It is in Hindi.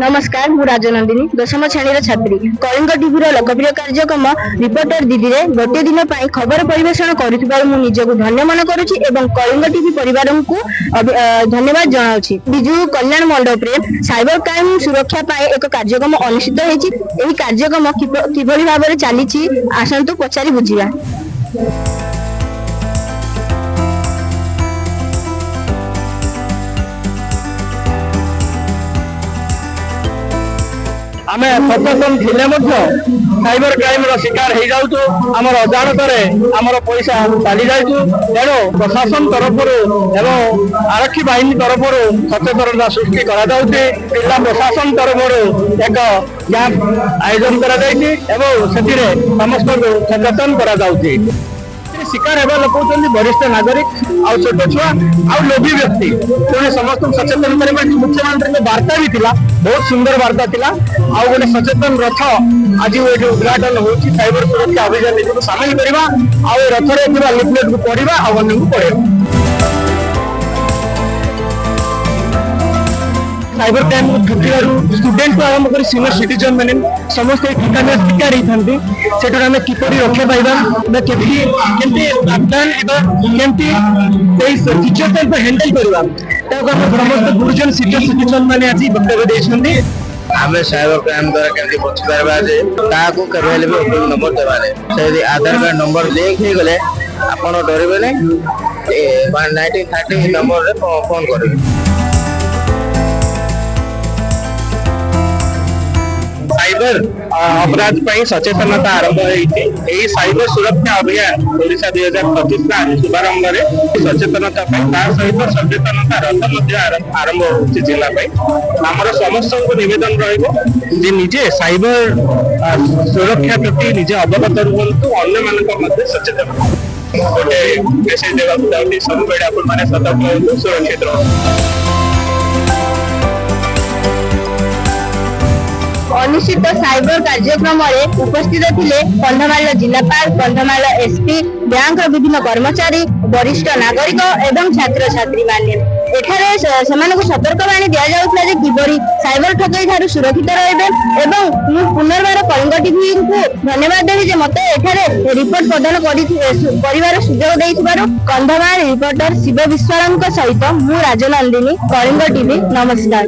नमस्कार मु राजनंदिनी दशम श्रेणी छात्री कलिंग टीवी लोकप्रिय कार्यक्रम रिपोर्टर दीदी रे गोटे दिन पर खबर परिवेषण करुथिबार मु निजको धन्य मन करुछि एवं कलिंग टीवी परिवार को धन्यवाद जनाउछि। बिजु कल्याण मंडप रे साइबर क्राइम सुरक्षा पाए एक कार्यक्रम अनुष्ठित होइछि। एही कार्यक्रम किभଳି भाबरे चलीछि आसंतु पचारि बुझिबा। आमे सचेतन थिले मध्य साइबर क्राइम रो शिकार हो जाउछु। हमर अजाणत हमर पैसा चली जाइछु। तेणु प्रशासन तरफ एवं आरक्षी बाहिनी तरफ सचेतनता सृष्टि करा जाउछि। जिला प्रशासन तरफ एक कैंप आयोजन करा जाइछि एवं सेतिरे समस्त सचेतन करा जाउछि। शिकार हेबा लोक होचंदी वरिष्ठ नागरिक आ छोट छुआ आ लोभी व्यक्ति तेणु समस्त सचेतन करबा मुख्यमंत्री के वार्ता भी थिला। बहुत सुंदर वार्ता थिला। आ गोटे सचेतन रथ आज ये उद्घाटन होची साइबर सुरक्षा अभियान को सामिल करबा आ रथ रे थिबा लिफलेट को पढ़िबा आ अन्य को पढ़िबा। साइबर क्राइम को ठुकियारू स्टूडेंट को आरंभ कर सीनियर सिटीजन मैंने समस्त टीका में शिकार होती से आम किपरि रक्षा पाइबा केमती प्रावधान केमती सिचुएशन हैंडल करवा समस्त गुरुजन सीनियर सिटीजन मैंने आज वक्तव्य देते। आम साइबर क्राइम द्वारा केमती बची पार्बा जे ताको केबे भी ओपन नंबर देबाले से आधार कार्ड नंबर लिंक हो गले आपण डरबे नै 1930 नंबर रे फोन करबे। साइबर अपराध पर सचेतनता आरंभ होती साइबर सुरक्षा अभियान ओडिशा 2025 शुभारंभ में सचेतनता सहित सचेतनता रथ आरंभ होती जिला आमर समस्त को निवेदन रही निजे साइबर सुरक्षा प्रति निजे अवगत रुहतु अन्य मान सचेतन गोटे मेसेज देवा सब बेड़े आप सतर्क सुरक्षित रह। अनुष्ठित साइबर कार्यक्रम उपस्थित थिले कंधमाल जिलापाल कंधमाल एसपी बैंक विभिन्न कर्मचारी वरिष्ठ नागरिक एवं छात्र छात्री माने एठारे सतर्कवाणी दि जाउथला जे किबरी साइबर ठकई ठारू सुरक्षित रहबे एवं मु पुनर्बार कलिंग टीवी को धन्यवाद देबी जे मते एठारे रिपोर्ट प्रदान करिवार सुयोग देइथिबारु। कंधमाल रिपोर्टर शिव विश्वासଙ୍କ सहित मु राजनंदिनी कलिंग टीवी नमस्कार।